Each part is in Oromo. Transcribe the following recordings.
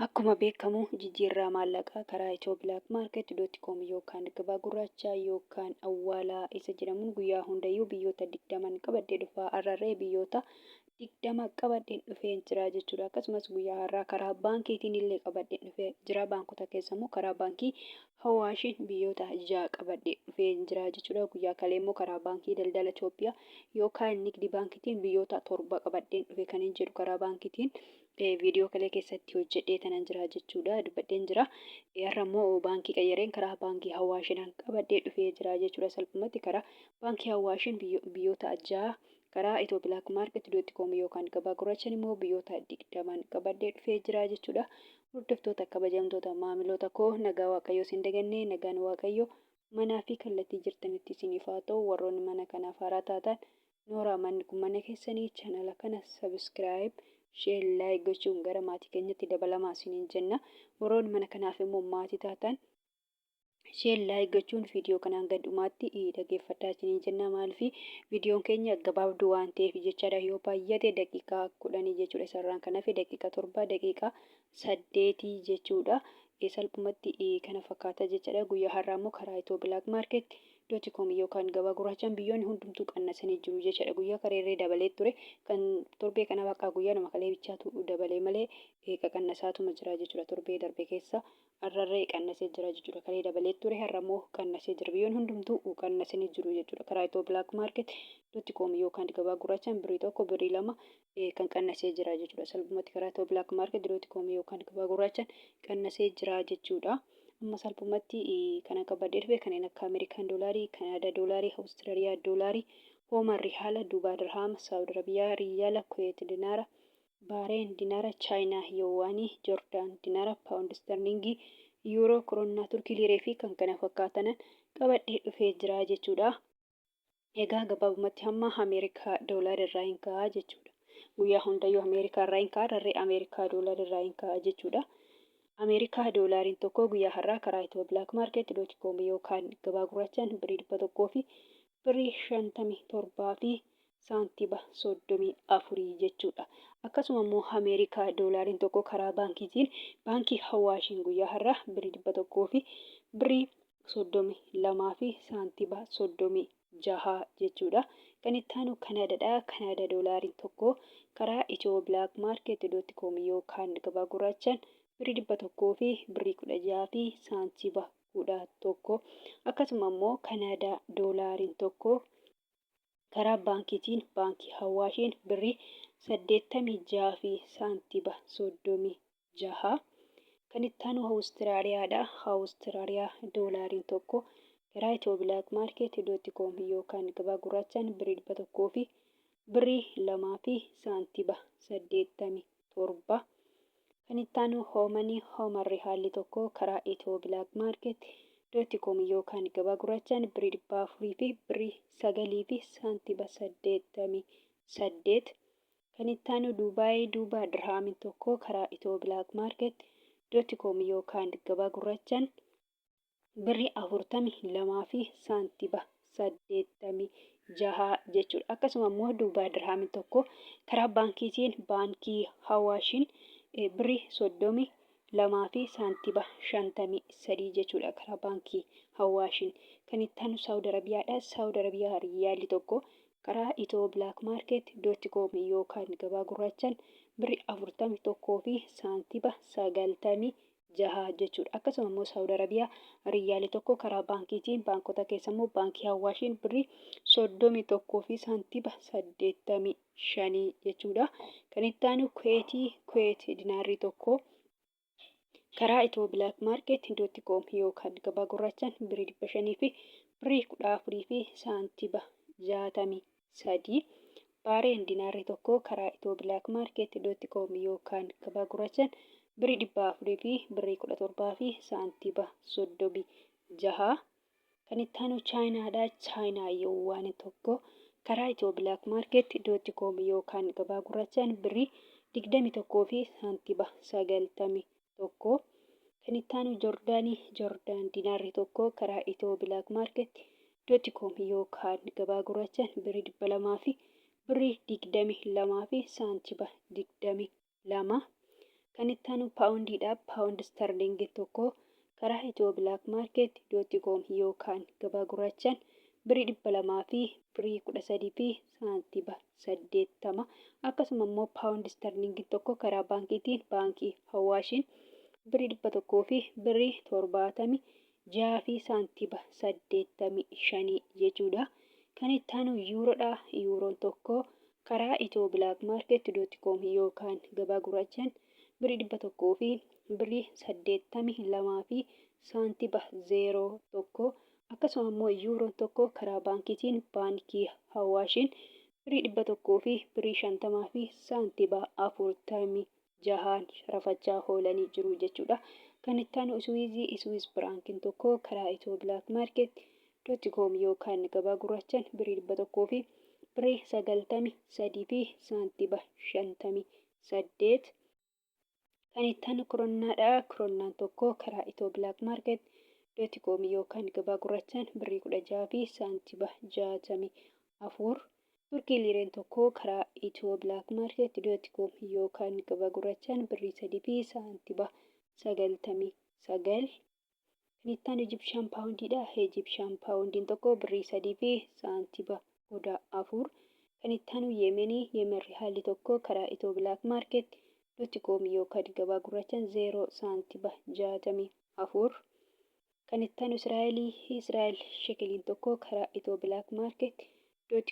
Akkuma beekamu jijjiirraa maallaqaa karaa itobilaakmaarket.com yookaan gabaa gurraachaa yookaan awwaalaa isa jedhamuun guyyaa hundayyuu biyyoota 20 qabadhee dhufaa har'arree biyyoota 20 qabadheen dhufee jira jechuudha. Akkasumas guyyaa har'aa karaa baankiitiin illee qabadheen dhufee jira. Baankota keessa immoo karaa baankii Hawaashiin biyyoota 6 qabadhee dhufee jira jechuudha. Guyyaa kalee immoo karaa baankii daldala Itoophiyaa yookaan Nigdi baankiitiin biyyoota 7 qabadheen dhufee kan hin jedhu karaa baankiitiin viidiyoo kalee keessatti hojjedhee tanan jira jechuudha. Dubbadheen jira. Har'a immoo baankii qayyareen karaa baankii Hawaashiin qabadhee dhufee jira jechuudha. Salphumatti karaa baankii Hawaashiin biyyoota 6 karaa itobilaakmaarket.com yookaan gabaa gurraachaan immoo biyyoota 20 qabadhee dhufee jira jechuudha. Hordoftoota kabajamtoota maamiloota koo nagaa waaqayyoo isin dagannee nagaan waaqayyoo manaa fi kallattii jirtanitti isiniif haa ta'u. Warroonni mana kanaaf haaraa taatan nooraa manni kun mana keessanii chaanala kana sabiskiraayib share like gochuun gara maatii keenyatti dabalamaa isiniin jenna. Warroonni mana kanaaf immoo maatii taatan share like gochuun viidiyoo kanaan gadhumaatti dhaggeeffadhaa isiniin jenna. Maaliif viidiyoon keenya gabaabduu waan ta'eef jechaadha. Yoo baay'ate daqiiqaa 10 jechuudha. Isarraan kan hafe daqiiqaa 7 daqiiqaa 8 jechuudha. Salphumatti kana fakkaata jechaadha. Guyyaa har'aa immoo karaa itobilaakmaarket.com yookaan gabaa gurraachaan biyyoonni hundumtuu qannasanii jiru jechaadha. Guyyaa kareerree dabalee ture kan torbee kana bakka guyyaa nama kalee bichaatu dabalee malee qannasaatuma jira jechuudha. Torbee darbe keessa har'arree qannasee jira jechuudha. Kalee dabalee ture har'ammoo qannasee jira. Biyyoonni hundumtuu qannasanii jiru jechuudha. Karaa itobilaakmaarket.com yookaan gabaa gurraachaan birrii tokko birrii lama kan qannasee jira jechuudha. Salphumatti karaa itobilaakmaarket.com yookaan gabaa gurraachaan qannasee jira jechuudha. Amma salphumatti kana qabadhee dhufe kanneen akka Ameerikaan doolaarii, Kanaadaa doolaarii, Awustiraaliyaa doolaarii, Ooman rihaala, Duubaa dirhaama, Saawud Arabiyaa riyaala, Kuweet dinaara, Baareen dinaara, Chaayinaa yowaanii, Joordaan dinaara, Paawuнд sterlingii, Yuuroo, Koroonaa, Turkii liiree fi kan kana fakkaatan qabadhee dhufee jira jechuudha. Egaa gabaabumatti hamma Ameerikaa doolaarii irraa hin ka'a jechuudha. Guyyaa hundayyuu Ameerikaa irraa hin ka'a, har'arree Ameerikaa doolaarii irraa hin ka'a jechuudha. Ameerikaa doolaariin tokko guyyaa har'aa karaa itobilaakmaarket.com yookaan gabaa gurraachaan birrii 100 fi birrii 57 fi saantiba 34 jechuudha. Akkasuma immoo Ameerikaa doolaariin tokko karaa baankiitiin baankii Hawaashiin guyyaa har'aa birrii 100 fi birrii 32 fi saantiba 36 jechuudha. Kan itti aanu Kanaadaadha. Kanaadaa doolaariin tokko karaa itobilaakmaarket.com yookaan gabaa gurraachaan birrii 100 fi birrii 16 fi saantiba 11. Akkasuma immoo Kanaadaa doolaariin tokko karaa baankiitiin baankii Hawaashiin birrii 86 fi saantiba 36. Kan itti aanu Awustiraaliyaadha. Awustiraaliyaa doolaariin tokko karaa itobilaakmaarket.com yookaan gabaa gurraachaan birrii 100 fi birrii 2 fi saantiba 87. Kan itti aanu Ooman rihaalli tokko karaa itobilaakmaarket.com yookaan gabaa gurraachaan birrii 400 fi birrii 9 fi saantiba 88. Kan itti aanu Duubaa dirhaamiin tokko karaa itobilaakmaarket.com yookaan gabaa gurraachaan birrii 42 fi saantiba 86 jechuudha. Akkasuma immoo Duubaa dirhaamiin tokko karaa baankiitiin baankii Hawaashiin birrii 32 fi saantiba 53 jechuudha. Karaa baankii Hawaashiin kan itti aanu Saawud Arabiyaadha. Saawud Arabiyaa riyaalli tokko karaa itobilaakmaarket.com yookaan gabaa gurraachaan birrii 41 fi saantiba 96 jechuudha. Akkasuma immoo Saawud Arabiyaa riyaalli tokko karaa baankiitiin baankota keessa immoo baankii Hawaashiin birrii 31 fi saantiba 85 jechuudha. Kan itti aanu Kuweet dinaarri tokko karaa itobilaakmaarket.com yookaan gabaa gurraachaan birrii 500 fi birrii 14 fi saantiba 63. Baareen dinaarri tokko karaa itobilaakmaarket.com yookaan gabaa gurraachaan birrii 400 fi birrii 17 fi saantiba 36. Kan itti aanu Chaayinaadha. Chaayinaa yowaanii tokko karaa itobilaakmaarket.com yookaan gabaa gurraachaan birrii 21 fi saantiba 91. Kan itti aanu Joordaan dinaarri tokko karaa itobilaakmaarket.com yookaan gabaa gurraachaan birrii 200 fi birrii 22 fi saantiba 22. Kan itti aanu paawundiidha. Paawundi sterlingii tokko karaa Itiyoo bilaak maarket .com yookaan gabaa gurraachaan birrii 200 fi birrii 13 fi saantiba 80. Akkasuma immoo paawundi sterlingii tokko karaa baankiitiin baankii Hawaashiin birrii 100 fi birrii 76 fi saantiba 85 jechuudha. Kan itti aanu yuuroodha. Yuuroon tokko karaa Itiyoo bilaak maarket .com yookaan gabaa gurraachaan birrii 100 fi birrii 82 fi saantiba 01. Akkasuma immoo yuuroon tokko karaa baankiitiin baankii Hawaashiin birrii 100 fi birrii 50 fi saantiba 46 sharafachaa oolanii jiru jechuudha. Kan itti aanu Swiss firaankiin tokko karaa Itiyoo bilaak maarket .com yookaan gabaa gurraachaan birrii 100 fi birrii 93 fi saantiba 58. Kan itti aanu kiroonnaadha. Kiroonnaan tokko karaa Itiyoo bilaak maarket .com yookaan gabaa gurraachaan birrii 16 fi saantiba 64. Turkii liireen tokko karaa Itiyoo bilaak maarket .com yookaan gabaa gurraachaan birrii 3 fi saantiba 99. Kan itti aanu Ijipshaan paawundiidha. Ijipshaan paawundiin tokko birrii 3 fi saantiba 14. Kan itti aanu Yemenii. Yemen riyaalli tokko karaa Itiyoo bilaak maarket .com yookaan gabaa gurraachaan 0 saantiba 64. Kan itti aanu Israa'elii. Israa'el shekeliin tokko karaa Itiyoo bilaak maarket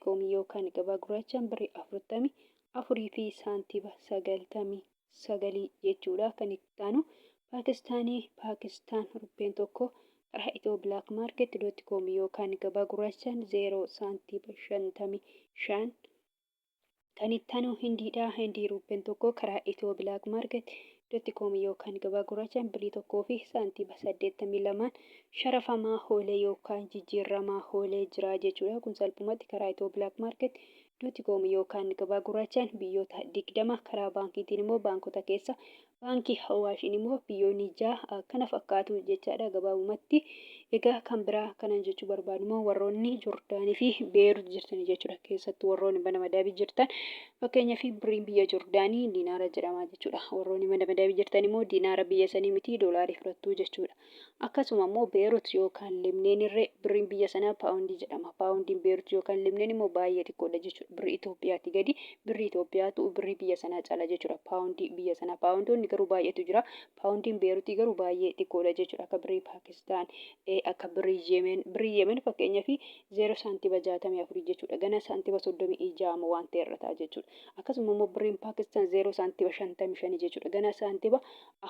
.com yookaan gabaa gurraachaan birrii 44 fi saantiba 99 jechuudha. Kan itti aanu Paakistaanii. Paakistaan ruppeen tokko karaa Itiyoo bilaak maarket .com yookaan gabaa gurraachaan 0 saantiba 55. Kan itti aanu Hindiidha. Hindii ruppeen tokko karaa Itiyoo bilaak maarket .com yookaan gabaa gurraachaan birrii 1 fi saantiba 82 sharafamaa oolee yookaan jijjiiramaa oolee jira jechuudha. Kun salphumatti karaa Itiyoo bilaak maarket .com yookaan gabaa gurraachaan biyyoota 20 karaa baankiitiin immoo baankota keessa baankii Hawaashiin immoo biyyoonni 6 kana fakkaatu jechaadha gabaabumatti. Egaa kan biraa kanan jechuu barbaadu immoo warroonni Joordaanii fi Beerut jirtan jechuudha. Keessattuu warroonni mana madaabii jirtan fakkeenyaaf birriin biyya Joordaanii diinaara jedhama jechuudha. Warroonni mana madaabii jirtan immoo diinaara biyya sanii miti doolaarii fudhattu jechuudha. Akkasuma immoo Beerut yookaan Libneen irree birriin biyya sanaa paawundii jedhama. Paawundiin Beerut yookaan Libneen immoo baay'ee xiqqoodha jechuudha. Birrii Itoophiyaatti gadi birrii Itoophiyaatu birrii biyya sanaa caala jechuudha. Paawundii biyya sanaa paawundoonni garuu baay'eetu jira. Paawundiin Beerutii garuu baay'ee xiqqoodha jechuudha. Akka birrii Paakistaan akka birrii Yemen fakkeenyaaf 0 saantiba 64 jechuudha. Gana saantiba 36 waan ta'e irra ta'a jechuudha. Akkasuma immoo birriin Paakistaan 0 saantiba 55 jechuudha. Gana saantiba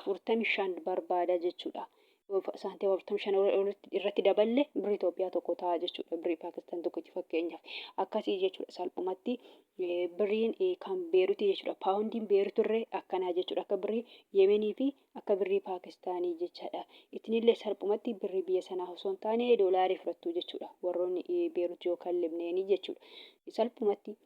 45 barbaada jechuudha. Saantiba 45 irratti daballe birrii Itoophiyaa tokko ta'a jechuudha. Birrii Paakistaan tokkichi fakkeenyaaf akkasii jechuudha. Salphumatti birriin kan Beerutii jechuudha. Paawundiin Beerut irree akkanaa jechuudha. Akka birrii Yemenii fi akka birrii Paakistaanii jechaadha. Ittinillee salphumatti birrii biyya sanaa osoo hin taane doolaarii fudhattu jechuudha. Warroonni Beerut yookaan Libneenii jechuudha. Salphumatti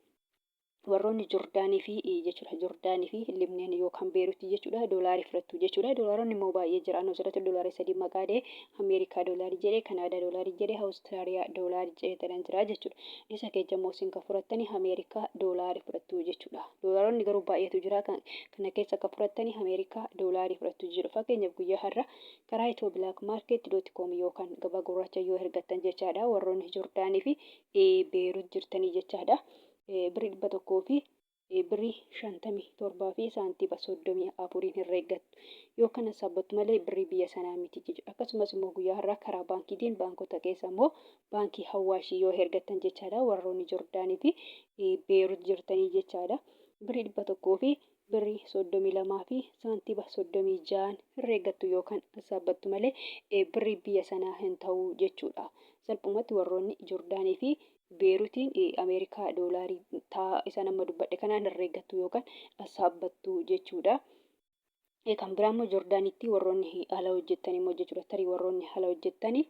warroonni Joordaanii fi jechuudha. Joordaanii fi Libneen yookaan Beerutii jechuudha. Doolaarii fudhattu jechuudha. Doolaaronni immoo baay'ee jira. Asirratti doolaarii 3 maqaa dhahee Ameerikaa doolaarii jedhee Kanaadaa doolaarii jedhee Awustiraaliyaa doolaarii jedhee jira jechuudha. Isa keessa immoo isin kan fudhattanii Ameerikaa doolaarii fudhattu jechuudha. Doolaaronni garuu baay'eetu jira. Kana keessa kan fudhattanii Ameerikaa doolaarii fudhattu jechuudha. Fakkeenyaaf guyyaa har'a karaa Itiyoo bilaak maarket .com yookaan gabaa gurraacha yoo ergattan jechaadha. Warroonni Joordaanii fi Beerut jirtanii jechaadha. Birrii 100 fi birrii 57 fi saantiba 34 irra eeggattu. Yoo kana sabbattu malee birrii biyya sanaa miti jechuudha. Akkasumas immoo guyyaa har'aa karaa baankiitiin baankota keessa immoo baankii Hawaashii yoo ergattan jechaadha. Warroonni Joordaanii fi Beerut jirtanii jechaadha. Birrii 100 fi birrii 32 fi saantiba 36 irra eeggattu yookaan sabbattu malee birrii biyya sanaa hin ta'u jechuudha. Salphumatti warroonni Joordaanii fi Beerutiin Ameerikaa doolaarii ta'a isa nama dubbadhe kanaan irra eeggattu yookaan saabbattu jechuudha. Kan biraa immoo Joordaanitti warroonni ala hojjetan immoo jechuudha. Tarii warroonni ala hojjetanii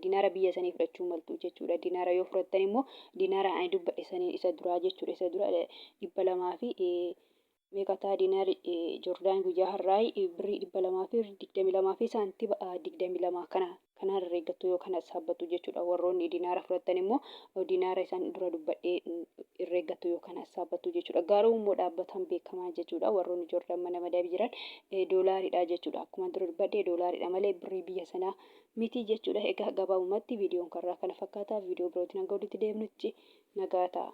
diinaara biyya sanii fudhachuu maltu jechuudha. Diinaara yoo fudhattan immoo diinaara ani dubbadhe sanii isa duraa jechuudha. Isa dura 200 fi meeqataa diinaari Joordaan guyyaa har'aa birrii 222 fi saantiba 22 kana herreeggattu yoo kana saabbattu jechuudha. Warroonni diinaara fudhatan immoo diinaara isaan dura dubbadhee herreeggattu yoo kana saabbattu jechuudha. Garuu immoo dhaabbatan beekamaa jechuudha. Warroonni Joordaan mana madaabii jiran doolaariidha jechuudha. Akkuma dura dubbadhee doolaariidha malee birrii biyya sanaa miti jechuudha. Egaa gabaabumatti viidiyoon kanarraa kana fakkaata. Viidiyoo birootiin hanga walitti deebinutti nagaa ta'a.